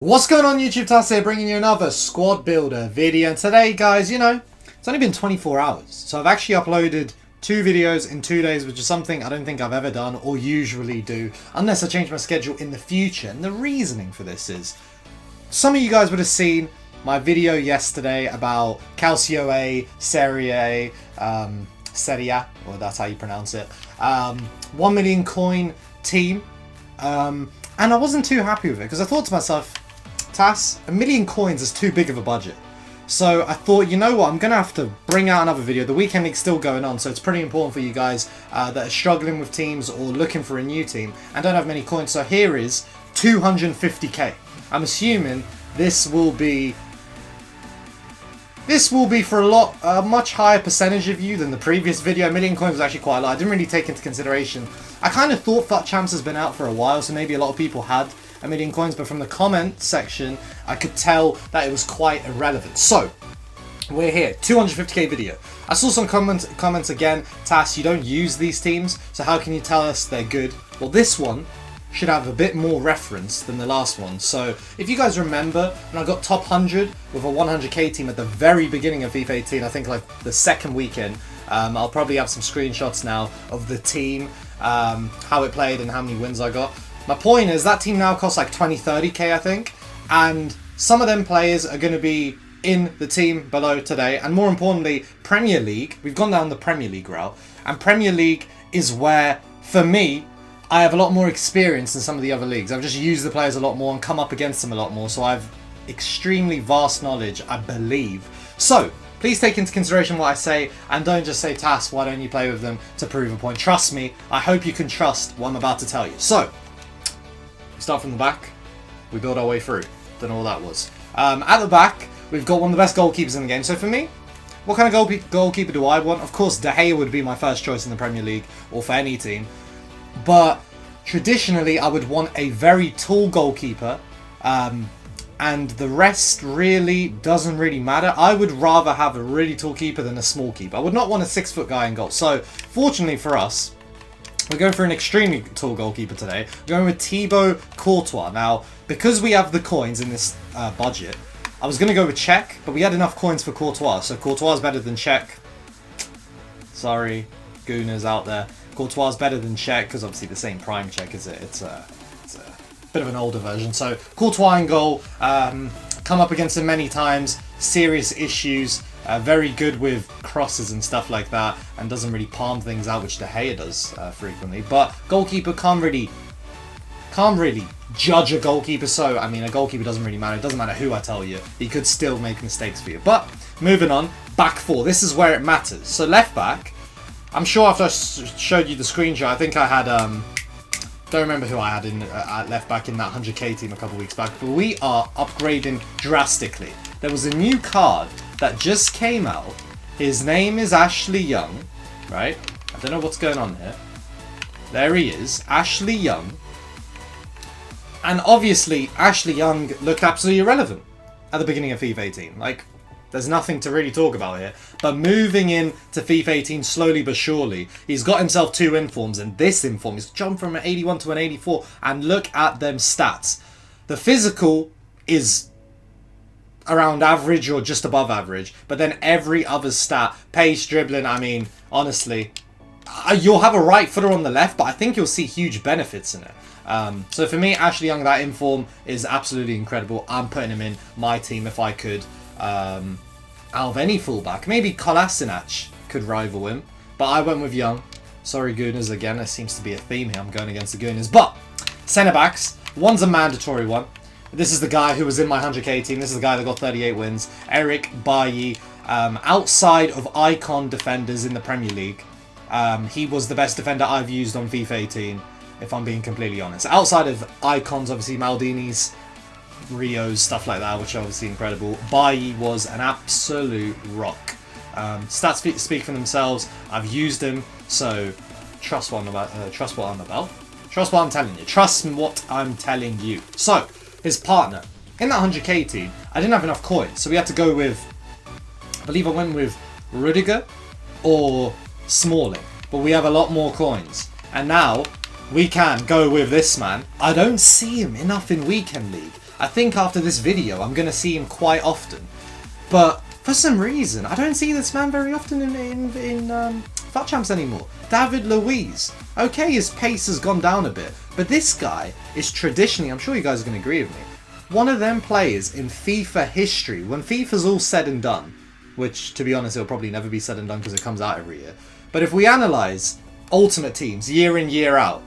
What's going on YouTube, Tass here, bringing you another squad builder video. And today, guys, it's only been 24 hours. So I've actually uploaded 2 videos in 2 days, which is something I don't think I've ever done or usually do, unless I change my schedule in the future. And the reasoning for this is, some of you guys would have seen my video yesterday about COURTOIS, Serie A, or that's how you pronounce it, 1 million coin team. And I wasn't too happy with it, because I thought to myself, Tass, 1 million coins is too big of a budget. So I thought, you know what, I'm going to have to bring out another video. The weekend league's still going on, so it's pretty important for you guys that are struggling with teams or looking for a new team and don't have many coins. So here is 250k. I'm assuming this will be for a much higher percentage of you than the previous video. 1 million coins was actually quite a lot. I didn't really take into consideration. I kind of thought FUT Champs has been out for a while, so maybe a lot of people had 1 million coins, but from the comment section, I could tell that it was quite irrelevant. So, we're here, 250k video. I saw some comments again, Tass, you don't use these teams, so how can you tell us they're good? Well, this one should have a bit more reference than the last one. So, if you guys remember, when I got top 100 with a 100k team at the very beginning of FIFA 18, I think like the second weekend, I'll probably have some screenshots now of the team, how it played and how many wins I got. My point is that team now costs like 20-30k, I think, and some of them players are going to be in the team below today, and more importantly, Premier League. We've gone down the Premier League route, and Premier League is where, for me, I have a lot more experience than some of the other leagues. I've just used the players a lot more and come up against them a lot more, so I've extremely vast knowledge, I believe. So, please take into consideration what I say, and don't just say, Tass, why don't you play with them to prove a point? Trust me, I hope you can trust what I'm about to tell you. So, we start from the back, we build our way through. Don't know what that was. At the back, we've got one of the best goalkeepers in the game. So for me, what kind of goalkeeper do I want? Of course, De Gea would be my first choice in the Premier League, or for any team. But traditionally, I would want a very tall goalkeeper, and the rest really doesn't really matter. I would rather have a really tall keeper than a small keeper. I would not want a 6-foot guy in goal. So, fortunately for us, we're going for an extremely tall goalkeeper today. We're going with Thibaut Courtois. Now, because we have the coins in this budget, I was going to go with Czech, but we had enough coins for Courtois. So Courtois is better than Czech. Sorry, Gooners out there. Courtois is better than Czech, because obviously the same prime Czech is it. It's a bit of an older version. So Courtois in goal. Come up against him many times. Serious issues. Very good with crosses and stuff like that, and doesn't really palm things out, which De Gea does frequently. But goalkeeper can't really judge a goalkeeper. So I mean, a goalkeeper doesn't really matter. It doesn't matter who I tell you. He could still make mistakes for you. But moving on, back four. This is where it matters. So left back. I'm sure after I showed you the screenshot, I think I had don't remember who I had in at left back in that 100k team a couple weeks back. But we are upgrading drastically. There was a new card that just came out. His name is Ashley Young, right? I don't know what's going on here. There he is, Ashley Young. And obviously, Ashley Young looked absolutely irrelevant at the beginning of FIFA 18. Like, there's nothing to really talk about here. But moving in to FIFA 18 slowly but surely, he's got himself 2 informs, and this inform is jumped from an 81 to an 84. And look at them stats. The physical is around average or just above average, but then every other stat, pace, dribbling, I mean, honestly, you'll have a right footer on the left, but I think you'll see huge benefits in it. So for me, Ashley Young, that inform is absolutely incredible. I'm putting him in my team if I could, out of any fullback. Maybe Kolasinac could rival him, but I went with Young. Sorry, Gooners, again, there seems to be a theme here. I'm going against the Gooners, but centre-backs, one's a mandatory one. This is the guy who was in my 100k team. This is the guy that got 38 wins. Eric Bailly. Outside of icon defenders in the Premier League, he was the best defender I've used on FIFA 18, if I'm being completely honest. Outside of icons, obviously Maldini's, Rio's, stuff like that, which are obviously incredible. Bailly was an absolute rock. Stats speak for themselves. I've used him, so trust what I'm about. Trust what I'm about. Trust what I'm telling you. Trust what I'm telling you. So, his partner. In that 100k team, I didn't have enough coins, so we had to go with, I believe I went with Rudiger or Smalling, but we have a lot more coins. And now, we can go with this man. I don't see him enough in Weekend League. I think after this video, I'm going to see him quite often. But for some reason, I don't see this man very often in FUT Champs anymore. David LUIZ. Okay, his pace has gone down a bit, but this guy is traditionally, I'm sure you guys are going to agree with me, one of them players in FIFA history, when FIFA's all said and done, which, to be honest, it'll probably never be said and done because it comes out every year. But if we analyse Ultimate Teams year in, year out,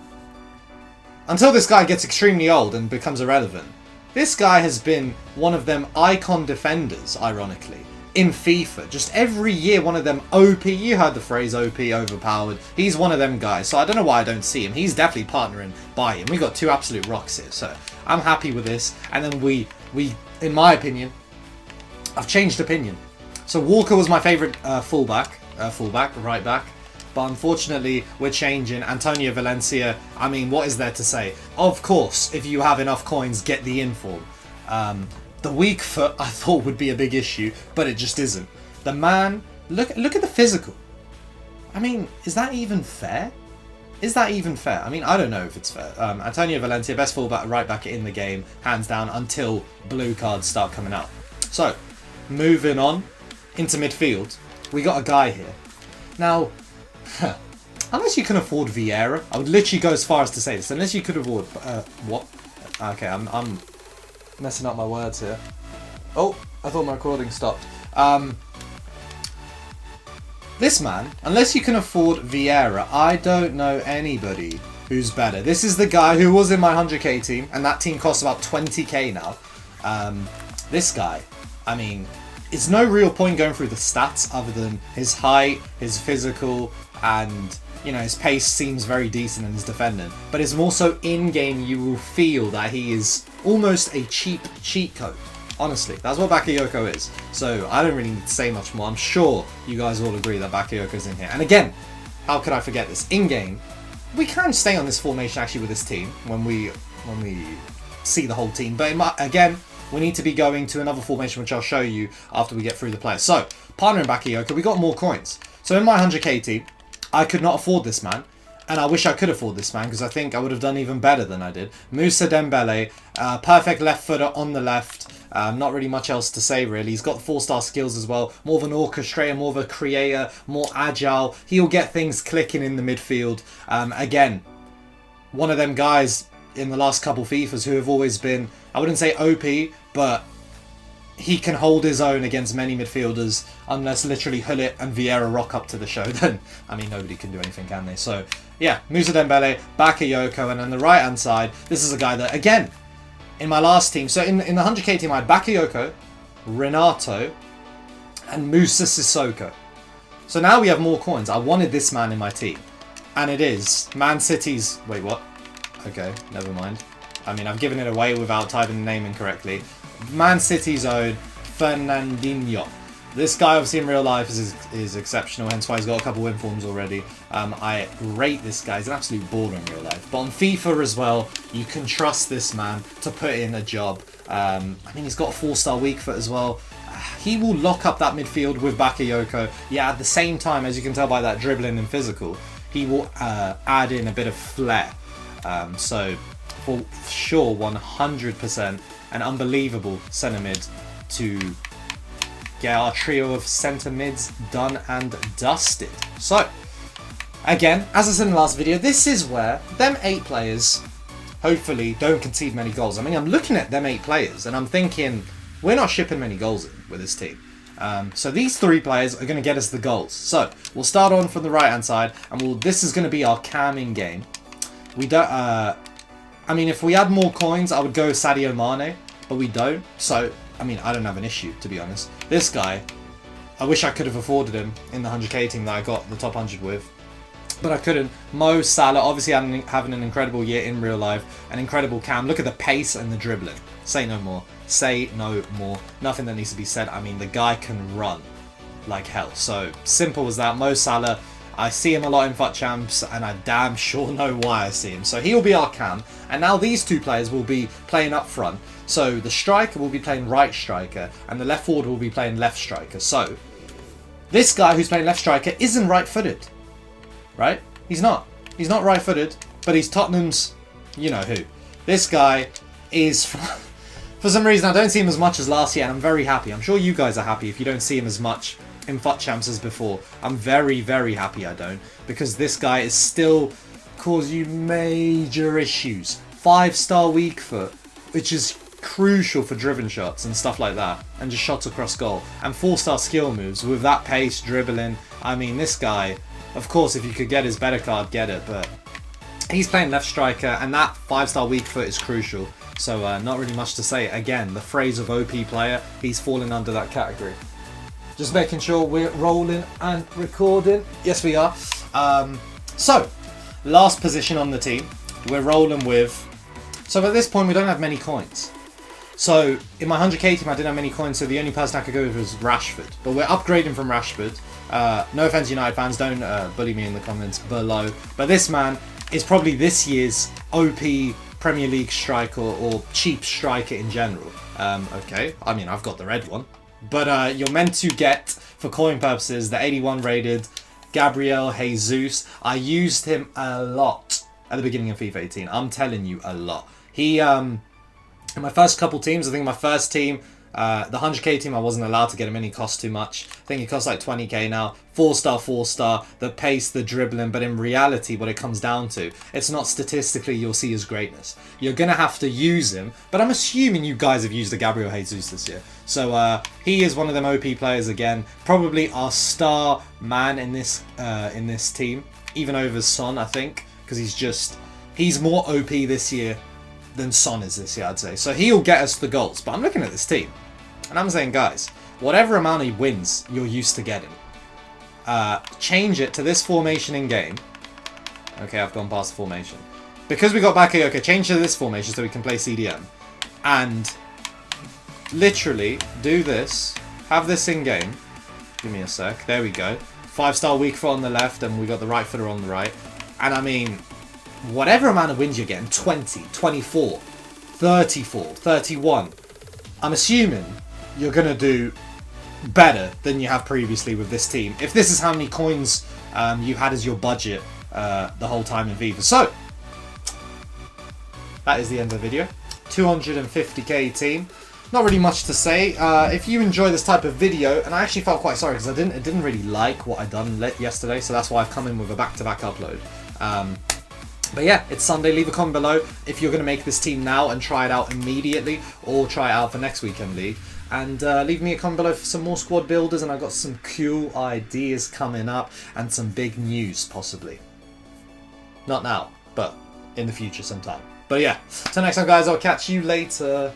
until this guy gets extremely old and becomes irrelevant, this guy has been one of them icon defenders, ironically, in FIFA. Just every year, one of them OP, you heard the phrase OP, overpowered. He's one of them guys, so I don't know why I don't see him. He's definitely partnering by him. We got two absolute rocks here, so I'm happy with this. And then we, in my opinion, I've changed opinion. So Walker was my favourite fullback, right back. But unfortunately, we're changing. Antonio Valencia, I mean, what is there to say? Of course, if you have enough coins, get the inform. The weak foot, I thought, would be a big issue, but it just isn't. The man, look at the physical. I mean, is that even fair? Is that even fair? I mean, I don't know if it's fair. Antonio Valencia, best fullback, right back in the game, hands down, until blue cards start coming out. So, moving on into midfield, we got a guy here. Now, unless you can afford Vieira, I would literally go as far as to say this. Unless you could afford what? Okay, I'm messing up my words here. Oh, I thought my recording stopped. This man, unless you can afford Vieira, I don't know anybody who's better. This is the guy who was in my 100k team, and that team costs about 20k now. This guy, I mean, it's no real point going through the stats other than his height, his physical, and, you know, his pace seems very decent in his defending. But it's more so in-game you will feel that he is almost a cheap cheat code. Honestly, that's what Bakayoko is. So I don't really need to say much more. I'm sure you guys all agree that Bakayoko's in here. And again, how could I forget this? In-game, we can stay on this formation actually with this team when we see the whole team. But again, we need to be going to another formation, which I'll show you after we get through the players. So, partner in Bakayoko, we got more coins. So in my 100k team, I could not afford this man. And I wish I could afford this man, because I think I would have done even better than I did. Moussa Dembele, perfect left footer on the left. Not really much else to say, really. He's got 4-star skills as well. More of an orchestrator, more of a creator, more agile. He'll get things clicking in the midfield. Again, one of them guys in the last couple FIFAs who have always been, I wouldn't say OP, but he can hold his own against many midfielders, unless literally Hullet and Vieira rock up to the show. Then, I mean, nobody can do anything, can they? So, yeah, Moussa Dembele, Bakayoko, and on the right-hand side, this is a guy that, again, in my last team, so in the 100k team, I had Bakayoko, Renato, and Moussa Sissoko. So now we have more coins. I wanted this man in my team. And it is Man City's... Wait, what? Okay, never mind. I mean, I've given it away without typing the name incorrectly. Man City's own Fernandinho. This guy, obviously, in real life is exceptional, hence why he's got a couple win forms already. I rate this guy. He's an absolute baller in real life. But on FIFA as well, you can trust this man to put in a job. I mean, he's got a 4-star weak foot as well. He will lock up that midfield with Bakayoko. Yeah, at the same time, as you can tell by that dribbling and physical, he will add in a bit of flair. So, for sure, 100% an unbelievable centre mid to get our trio of centre mids done and dusted. So, again, as I said in the last video, this is where them 8 players hopefully don't concede many goals. I mean, I'm looking at them 8 players and I'm thinking, we're not shipping many goals in with this team. So these 3 players are going to get us the goals. So, we'll start on from the right-hand side, and this is going to be our cam in game. We don't... I mean, if we had more coins, I would go Sadio Mane, but we don't. So, I mean, I don't have an issue, to be honest. This guy, I wish I could have afforded him in the 100k team that I got the top 100 with, but I couldn't. Mo Salah, obviously having an incredible year in real life, an incredible cam. Look at the pace and the dribbling. Say no more. Say no more. Nothing that needs to be said. I mean, the guy can run like hell. So, simple as that. Mo Salah, I see him a lot in FUT Champs, and I damn sure know why I see him. So he'll be our cam, and now these 2 players will be playing up front. So the striker will be playing right striker, and the left forward will be playing left striker. So this guy who's playing left striker isn't right-footed, right? He's not. He's not right-footed, but he's Tottenham's, you know who. This guy is For some reason, I don't see him as much as last year, and I'm very happy. I'm sure you guys are happy if you don't see him as much in FUT Champs as before. I'm very, very happy I don't, because this guy is still cause you major issues. 5-star weak foot, which is crucial for driven shots and stuff like that, and just shots across goal. And 4-star skill moves with that pace, dribbling. I mean, this guy, of course, if you could get his better card, get it, but he's playing left striker, and that 5-star weak foot is crucial. So not really much to say. Again, the phrase of OP player, he's falling under that category. Just making sure we're rolling and recording. Yes, we are. So, last position on the team, we're rolling with... So at this point, we don't have many coins. So, in my 100k team, I didn't have many coins, so the only person I could go with was Rashford. But we're upgrading from Rashford. No offense, United fans, don't bully me in the comments below. But this man is probably this year's OP Premier League striker or cheap striker in general. Okay, I mean, I've got the red one. But you're meant to get, for coin purposes, the 81 rated Gabriel Jesus. I used him a lot at the beginning of FIFA 18. I'm telling you, a lot. He, in my first couple teams, I think my first team, the 100k team, I wasn't allowed to get him in. He cost too much. I think he costs like 20k now. 4-star, 4-star, the pace, the dribbling. But in reality, what it comes down to, it's not statistically you'll see his greatness. You're going to have to use him. But I'm assuming you guys have used the Gabriel Jesus this year. So he is one of them OP players again. Probably our star man in this team. Even over Son, I think. Because he's more OP this year than Son is this year, I'd say. So he'll get us the goals. But I'm looking at this team, and I'm saying, guys, whatever amount he wins, you're used to getting. Change it to this formation in game. Okay, I've gone past the formation. Because we got back here, okay, change to this formation so we can play CDM. And literally do this. Have this in game. Give me a sec. There we go. 5-star weak foot on the left, and we got the right footer on the right. And I mean, whatever amount of wins you're getting, 20, 24, 34, 31, I'm assuming you're going to do better than you have previously with this team. If this is how many coins you had as your budget the whole time in FIFA. So, that is the end of the video. 250k team. Not really much to say. If you enjoy this type of video, and I actually felt quite sorry because I didn't really like what I done yesterday, so that's why I've come in with a back-to-back upload. But yeah, it's Sunday. Leave a comment below if you're going to make this team now and try it out immediately, or try it out for next weekend league. And leave me a comment below for some more squad builders, and I've got some cool ideas coming up and some big news possibly. Not now, but in the future sometime. But yeah, till next time guys, I'll catch you later.